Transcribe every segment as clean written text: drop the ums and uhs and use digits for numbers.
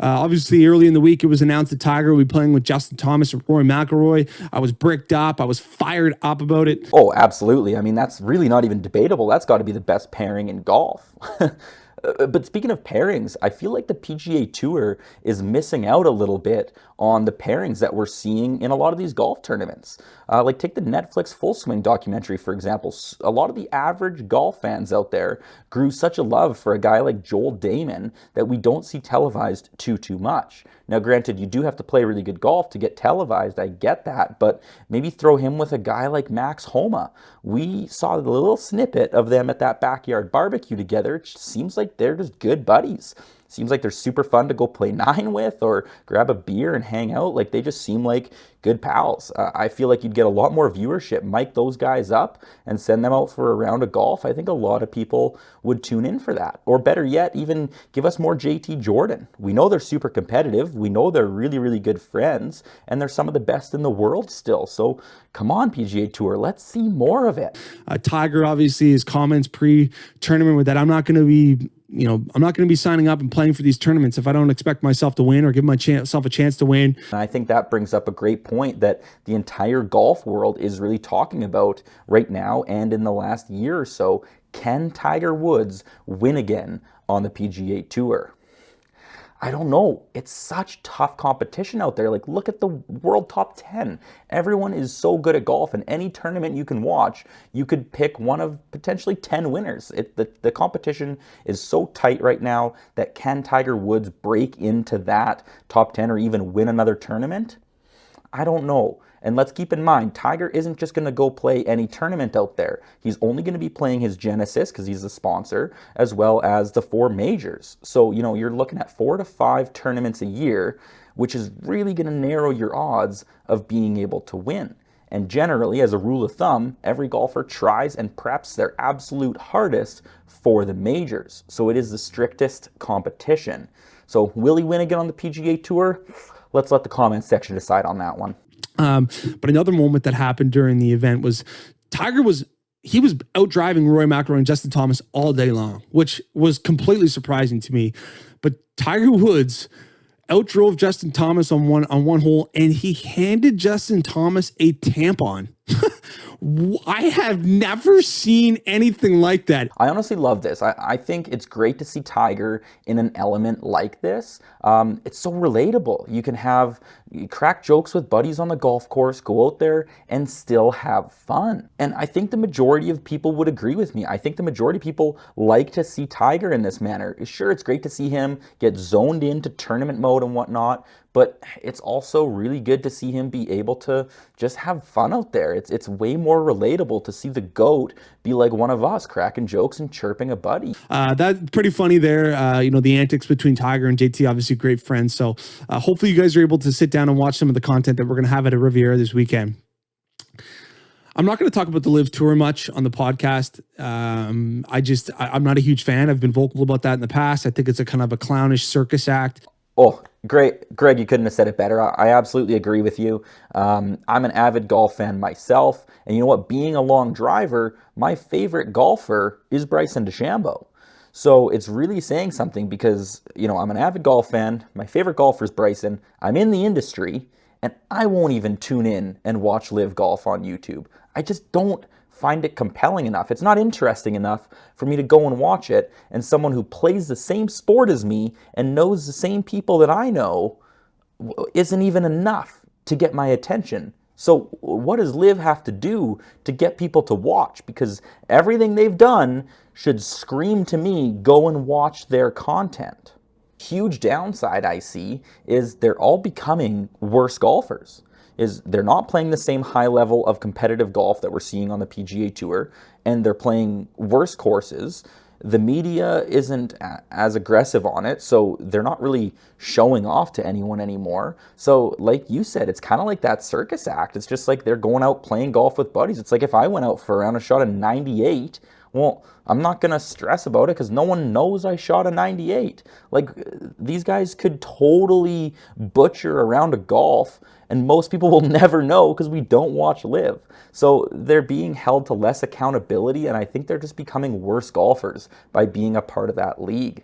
Obviously, early in the week, it was announced that Tiger would be playing with Justin Thomas and Rory McIlroy. I was bricked up. I was fired up about it. Oh, absolutely. I mean, that's really not even debatable. That's got to be the best pairing in golf. But speaking of pairings, I feel like the PGA Tour is missing out a little bit on the pairings that we're seeing in a lot of these golf tournaments. Like take the Netflix Full Swing documentary, for example. A lot of the average golf fans out there grew such a love for a guy like Joel Damon that we don't see televised too much. Now, granted, you do have to play really good golf to get televised. I get that, but maybe throw him with a guy like Max Homa. We saw the little snippet of them at that backyard barbecue together. It seems like they're just good buddies. Seems like they're super fun to go play nine with or grab a beer and hang out. Like they just seem like good pals. I feel like you'd get a lot more viewership. Mic those guys up and send them out for a round of golf. I think a lot of people would tune in for that. Or better yet, even give us more JT Jordan. We know they're super competitive. We know they're really good friends. And they're some of the best in the world still. So come on, PGA Tour. Let's see more of it. Tiger, obviously, his comments pre-tournament were that I'm not going to be signing up and playing for these tournaments if I don't expect myself to win or give myself a chance to win. And I think that brings up a great point that the entire golf world is really talking about right now and in the last year or so. Can Tiger Woods win again on the PGA Tour? I don't know. It's such tough competition out there. Like, look at the world top 10. Everyone is so good at golf, and any tournament you can watch, you could pick one of potentially 10 winners. The competition is so tight right now that can Tiger Woods break into that top 10 or even win another tournament? I don't know. And let's keep in mind, Tiger isn't just going to go play any tournament out there. He's only going to be playing his Genesis because he's the sponsor, as well as the 4 majors. So, you're looking at 4 to 5 tournaments a year, which is really going to narrow your odds of being able to win. And generally, as a rule of thumb, every golfer tries and preps their absolute hardest for the majors. So it is the strictest competition. So will he win again on the PGA Tour? Let's let the comments section decide on that one. But another moment that happened during the event was Tiger was out driving Rory McIlroy and Justin Thomas all day long, which was completely surprising to me. But Tiger Woods outdrove Justin Thomas on one hole, and he handed Justin Thomas a tampon. I have never seen anything like that. I honestly love this. I think it's great to see Tiger in an element like this. It's so relatable. You can crack jokes with buddies on the golf course, go out there and still have fun. And I think the majority of people would agree with me. I think the majority of people like to see Tiger in this manner. Sure, it's great to see him get zoned into tournament mode and whatnot, but it's also really good to see him be able to just have fun out there. It's way more relatable to see the GOAT be like one of us, cracking jokes and chirping a buddy. That's pretty funny there. The antics between Tiger and JT, obviously great friends. So hopefully you guys are able to sit down and watch some of the content that we're going to have at a Riviera this weekend. I'm not going to talk about the Live Tour much on the podcast. I'm not a huge fan. I've been vocal about that in the past. I think it's a kind of a clownish circus act. Oh, great. Greg, you couldn't have said it better. I absolutely agree with you. I'm an avid golf fan myself. And you know what? Being a long driver, my favorite golfer is Bryson DeChambeau. So it's really saying something because, I'm an avid golf fan. My favorite golfer is Bryson. I'm in the industry, and I won't even tune in and watch Live Golf on YouTube. I just don't find it compelling enough. It's not interesting enough for me to go and watch it, and someone who plays the same sport as me and knows the same people that I know isn't even enough to get my attention. So what does Liv have to do to get people to watch? Because everything they've done should scream to me, go and watch their content. Huge downside I see is they're all becoming worse golfers. They're not playing the same high level of competitive golf that we're seeing on the PGA Tour, and they're playing worse courses. The media isn't as aggressive on it, so they're not really showing off to anyone anymore. So like you said, it's kind of like that circus act. It's just like they're going out playing golf with buddies. It's like if I went out for a round and shot a 98, well, I'm not going to stress about it because no one knows I shot a 98. Like, these guys could totally butcher a round of golf, and most people will never know because we don't watch Live. So they're being held to less accountability, and I think they're just becoming worse golfers by being a part of that league.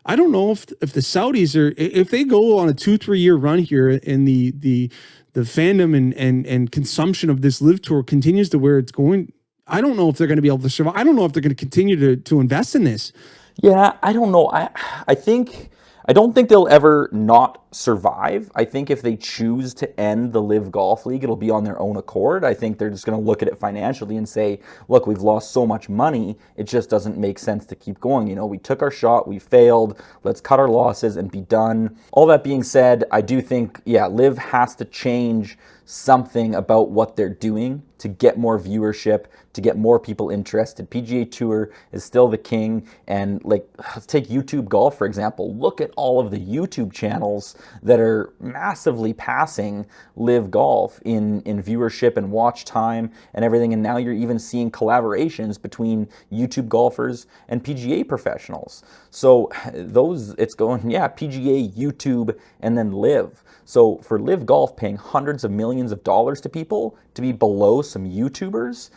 I don't know if the Saudis are, if they go on a 2-3 year run here and the fandom and consumption of this live tour continues to where it's going. I don't know if they're going to be able to survive. I don't know if they're going to continue to invest in this. Yeah, I don't know. I don't think they'll ever not survive. I think if they choose to end the Live Golf League, it'll be on their own accord. I think they're just going to look at it financially and say, look, we've lost so much money, it just doesn't make sense to keep going. You know, we took our shot, we failed, let's cut our losses and be done. All that being said, I do think, yeah, Live has to change something about what they're doing to get more viewership, to get more people interested. PGA Tour is still the king, and like, let's take YouTube Golf for example. Look at all of the YouTube channels that are massively passing Live Golf in viewership and watch time and everything, and now you're even seeing collaborations between YouTube golfers and PGA professionals. So it's going, yeah, PGA, YouTube, and then Live. So for Live Golf paying hundreds of millions of dollars to people to be below some YouTubers,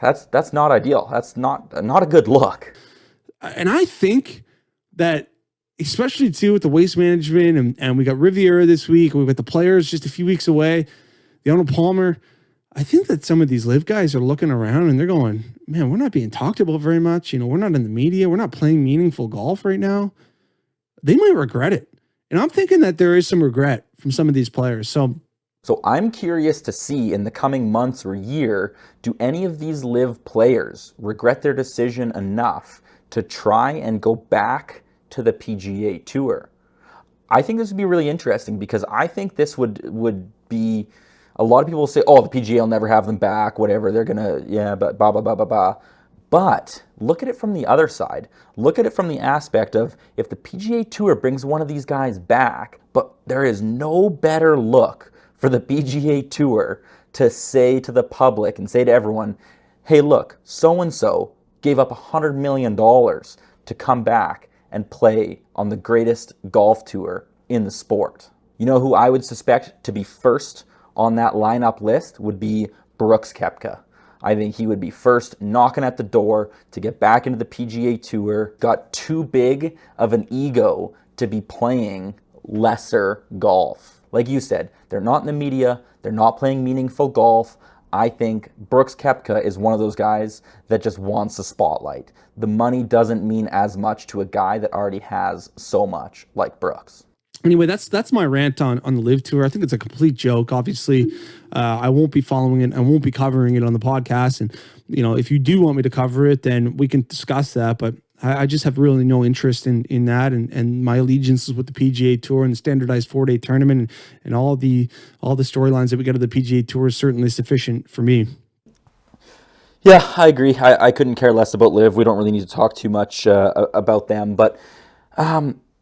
that's not ideal. That's not a good look. And I think that, especially too with the waste management, and we got Riviera this week, we got the Players just a few weeks away, the Arnold Palmer. I think that some of these Live guys are looking around and they're going, man, we're not being talked about very much. You know, we're not in the media. We're not playing meaningful golf right now. They might regret it. And I'm thinking that there is some regret from some of these players. So I'm curious to see in the coming months or year, do any of these Live players regret their decision enough to try and go back to the PGA Tour? I think this would be really interesting, because I think this would be, a lot of people will say, oh, the PGA will never have them back, whatever, they're gonna, yeah, but blah, blah, blah, blah, blah. But look at it from the other side. Look at it from the aspect of, if the PGA Tour brings one of these guys back, but there is no better look for the PGA Tour to say to the public and say to everyone, hey, look, so-and-so gave up $100 million to come back and play on the greatest golf tour in the sport. You know who I would suspect to be first on that lineup list would be Brooks Koepka. I think he would be first knocking at the door to get back into the PGA Tour. Got too big of an ego to be playing lesser golf. Like you said, they're not in the media. They're not playing meaningful golf. I think Brooks Koepka is one of those guys that just wants the spotlight. The money doesn't mean as much to a guy that already has so much like Brooks. Anyway, that's my rant on the Live Tour. I think it's a complete joke. Obviously, I won't be following it. I won't be covering it on the podcast. And, you know, if you do want me to cover it, then we can discuss that. But I just have really no interest in that. And my allegiance is with the PGA Tour and the standardized 4-day tournament, and all the storylines that we get of the PGA Tour is certainly sufficient for me. Yeah, I agree. I couldn't care less about Live. We don't really need to talk too much about them. But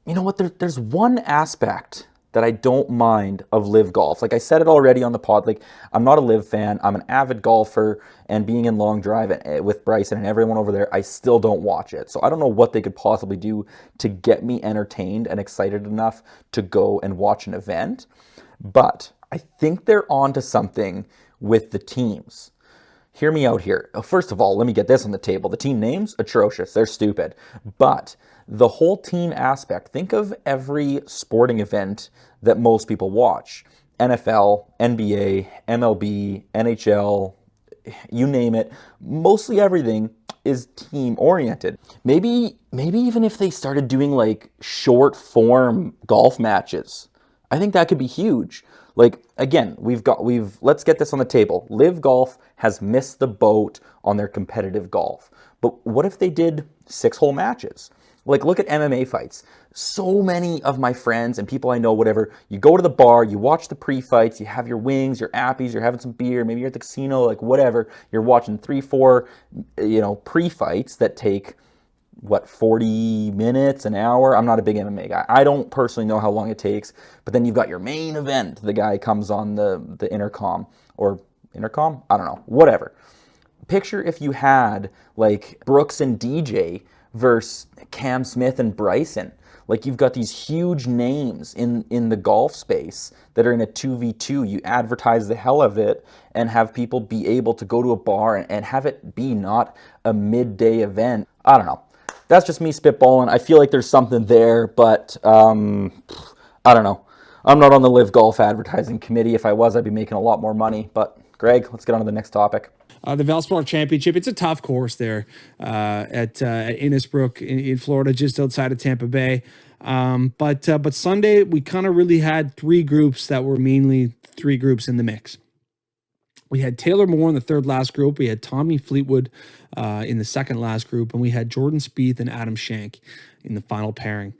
you know what? There's one aspect that I don't mind of Live Golf. Like I said it already on the pod, like I'm not a Live fan. I'm an avid golfer, and being in Long Drive with Bryson and everyone over there, I still don't watch it. So I don't know what they could possibly do to get me entertained and excited enough to go and watch an event. But I think they're onto something with the teams. Hear me out here. First of all, let me get this on the table. The team names, atrocious. They're stupid. But the whole team aspect, think of every sporting event that most people watch. NFL, NBA, MLB, NHL, you name it. Mostly everything is team oriented. Maybe even if they started doing like short form golf matches, I think that could be huge. Like, again, let's get this on the table. Live Golf has missed the boat on their competitive golf. But what if they did 6-hole matches? Like, look at MMA fights. So many of my friends and people I know, whatever, you go to the bar, you watch the pre-fights, you have your wings, your appies, you're having some beer, maybe you're at the casino, like whatever. You're watching 3-4, pre-fights that take, 40 minutes, an hour? I'm not a big MMA guy. I don't personally know how long it takes, but then you've got your main event. The guy comes on the intercom, or intercom? I don't know, whatever. Picture if you had like Brooks and DJ versus Cam Smith and Bryson. Like, you've got these huge names in the golf space that are in a 2v2. You advertise the hell of it and have people be able to go to a bar and have it be not a midday event. I don't know. That's just me spitballing. I feel like there's something there, but I don't know. I'm not on the Live Golf advertising committee. If I was, I'd be making a lot more money. But Greg, let's get on to the next topic. The Valspar Championship, it's a tough course there at Innisbrook in Florida, just outside of Tampa Bay. But Sunday, we kind of really had three groups that were mainly three groups in the mix. We had Taylor Moore in the third last group. We had Tommy Fleetwood in the second last group, and we had Jordan Spieth and Adam Schenk in the final pairing.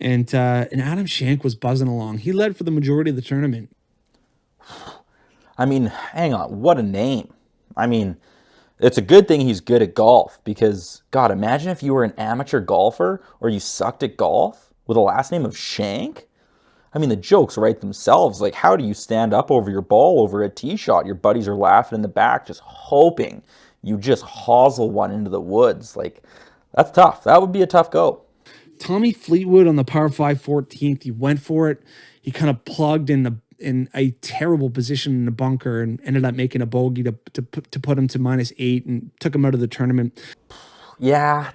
And Adam Schenk was buzzing along. He led for the majority of the tournament. I mean, hang on, what a name. I mean, it's a good thing he's good at golf because, God, imagine if you were an amateur golfer or you sucked at golf with a last name of Shank. I mean, the jokes write themselves. Like, how do you stand up over your ball over a tee shot? Your buddies are laughing in the back, just hoping you just hosel one into the woods. Like, that's tough. That would be a tough go. Tommy Fleetwood on the par 5 14th, he went for it. He kind of plugged in a terrible position in the bunker and ended up making a bogey to put him to -8 and took him out of the tournament. Yeah,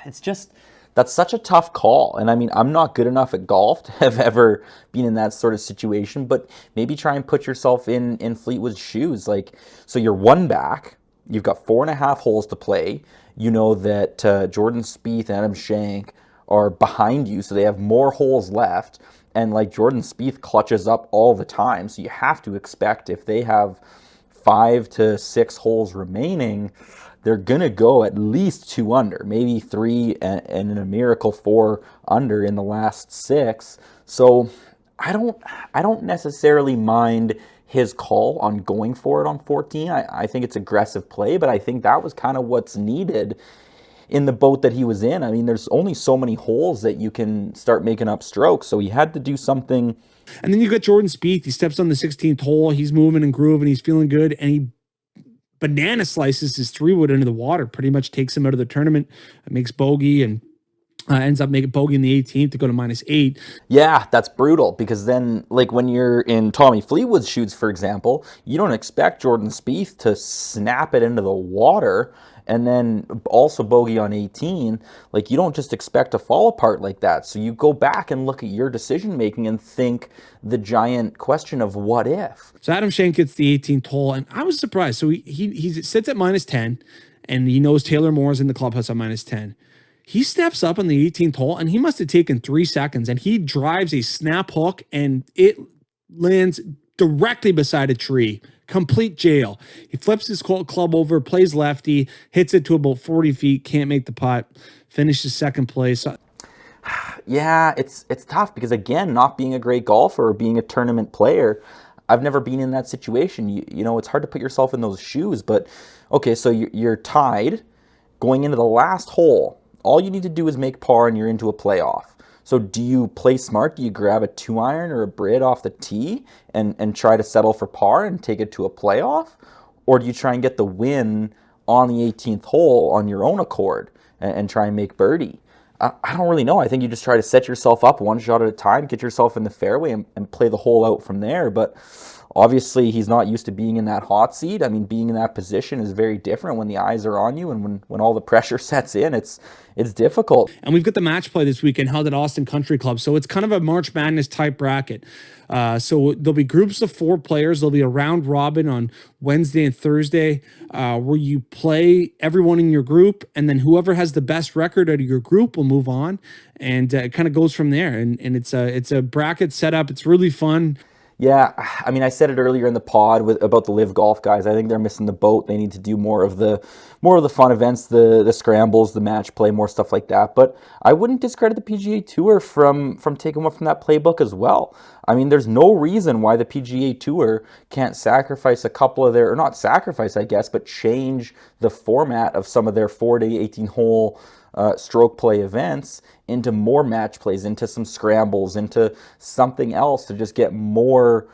it's just, that's such a tough call. And I mean, I'm not good enough at golf to have ever been in that sort of situation, but maybe try and put yourself in Fleetwood's shoes. Like, so you're one back, you've got 4.5 holes to play. You know that Jordan Spieth and Adam Schenk are behind you, so they have more holes left. And like Jordan Spieth clutches up all the time, so you have to expect if they have 5 to 6 holes remaining, they're gonna go at least 2 under, maybe 3, and in a miracle 4 under in the last 6. So I don't necessarily mind his call on going for it on 14. I think it's aggressive play, but I think that was kind of what's needed in the boat that he was in. I mean, there's only so many holes that you can start making up strokes, so he had to do something. And then you got Jordan Spieth. He steps on the 16th hole. He's moving and grooving. He's feeling good, and he banana slices his 3-wood into the water. Pretty much takes him out of the tournament. Makes bogey and ends up making bogey in the 18th to go to -8. Yeah, that's brutal because then, like when you're in Tommy Fleetwood's shoes, for example, you don't expect Jordan Spieth to snap it into the water and then also bogey on 18. Like, you don't just expect to fall apart like that. So you go back and look at your decision making and think the giant question of what if. So Adam Schenk gets the 18th hole, and I was surprised. So he sits at -10, and he knows Taylor Moore's in the clubhouse at -10. He steps up on the 18th hole, and he must have taken 3 seconds, and he drives a snap hook, and it lands directly beside a tree. Complete jail. He flips his club over, plays lefty, hits it to about 40 feet, can't make the putt, finishes second place. Yeah, it's tough because, again, not being a great golfer or being a tournament player, I've never been in that situation. You know, it's hard to put yourself in those shoes. But, okay, so you're tied going into the last hole. All you need to do is make par and you're into a playoff. So do you play smart? Do you grab a 2-iron or a Brit off the tee and try to settle for par and take it to a playoff? Or do you try and get the win on the 18th hole on your own accord and try and make birdie? I don't really know. I think you just try to set yourself up one shot at a time, get yourself in the fairway and play the hole out from there. But obviously, he's not used to being in that hot seat. I mean, being in that position is very different when the eyes are on you and when all the pressure sets in. It's difficult. And we've got the match play this weekend held at Austin Country Club. So it's kind of a March Madness type bracket. So there'll be groups of 4 players. There'll be a round robin on Wednesday and Thursday where you play everyone in your group, and then whoever has the best record out of your group will move on, and it kind of goes from there. And it's a bracket setup. It's really fun. Yeah, I mean, I said it earlier in the pod about the Live Golf guys. I think they're missing the boat. They need to do more of the fun events, the scrambles, the match play, more stuff like that. But I wouldn't discredit the PGA Tour from taking one from that playbook as well. I mean, there's no reason why the PGA Tour can't sacrifice a couple of their, or not sacrifice, I guess, but change the format of some of their 4-day, 18-hole stroke play events into more match plays, into some scrambles, into something else to just get more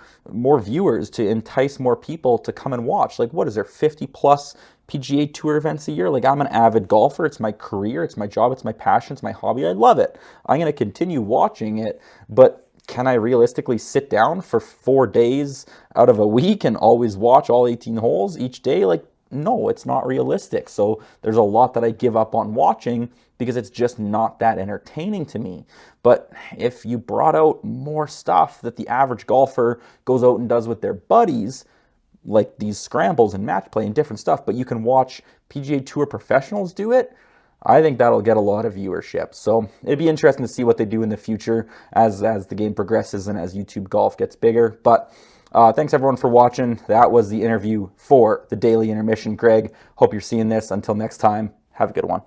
viewers, to entice more people to come and watch. Like, what is there, 50 plus PGA Tour events a year? Like, I'm an avid golfer. It's my career. It's my job. It's my passion. It's my hobby. I love it. I'm going to continue watching it, but can I realistically sit down for 4 days out of a week and always watch all 18 holes each day? Like, no, it's not realistic. So there's a lot that I give up on watching because it's just not that entertaining to me. But if you brought out more stuff that the average golfer goes out and does with their buddies, like these scrambles and match play and different stuff, but you can watch PGA Tour professionals do it, I think that'll get a lot of viewership. So it'd be interesting to see what they do in the future as the game progresses and as YouTube golf gets bigger. But thanks everyone for watching. That was the interview for the Daily Intermission. Greg, hope you're seeing this. Until next time, have a good one.